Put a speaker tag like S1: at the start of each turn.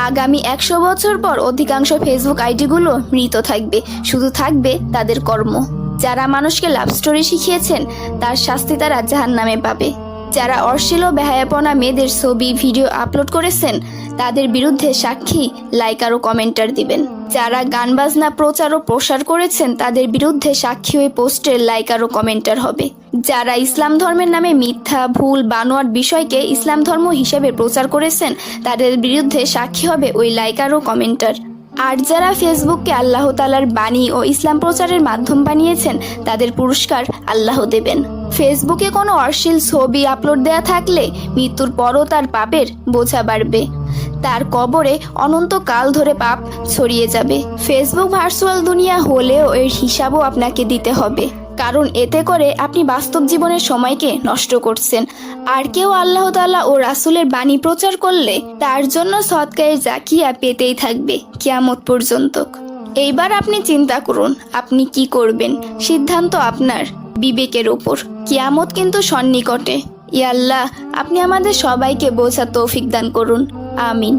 S1: আগামী 100 বছর পর অধিকাংশ ফেসবুক আইডিগুলো মৃত থাকবে, শুধু থাকবে তাদের কর্ম। যারা মানুষকে লাভ স্টোরি শিখিয়েছেন তার শাস্তি তারা জাহান্নামে পাবে। যারা অশ্লীল ও বেহায়াপনা মেয়েদের ছবি ভিডিও আপলোড করেছেন তাদের বিরুদ্ধে সাক্ষী, লাইকার ও কমেন্টার দিবেন। যারা গান বাজনা প্রচার ও প্রসার করেছেন তাদের বিরুদ্ধে সাক্ষী হয়ে পোস্টের লাইকার ও কমেন্টার হবে। যারা ইসলাম ধর্মের নামে মিথ্যা, ভুল, বানোয়াট বিষয়কে ইসলাম ধর্ম হিসেবে প্রচার করেছেন তাদের বিরুদ্ধে সাক্ষী হবে ওই লাইকার ও কমেন্টার। আর যারা ফেসবুককে আল্লাহ তাআলার বাণী ও ইসলাম প্রচারের মাধ্যম বানিয়েছেন তাদের পুরস্কার আল্লাহ দেবেন। ফেসবুকে কোনো অশ্লীল ছবি আপলোড দেয়া থাকলে মৃত্যুর পরও তার পাপের বোঝা বাড়বে, তার কবরে অনন্তকাল ধরে পাপ ছড়িয়ে যাবে। ফেসবুক ভার্চুয়াল দুনিয়া হলেও এর হিসাবও আপনাকে দিতে হবে, কারণ এতে করে আপনি বাস্তব জীবনের সময়কে নষ্ট করছেন। আর কেউ আল্লাহ তাআলা ও রাসূলের বাণী প্রচার করলে তার জন্য সদকায়ে জাকিয়া পেতেই থাকবে কিয়ামত পর্যন্ত। এইবার আপনি চিন্তা করুন আপনি কি করবেন, সিদ্ধান্ত আপনার বিবেকের উপর। কিয়ামত কিন্তু সন্নিকটে। ইয়া আল্লাহ, আপনি আমাদের সবাইকে বোঝার তৌফিক দান করুন, আমিন।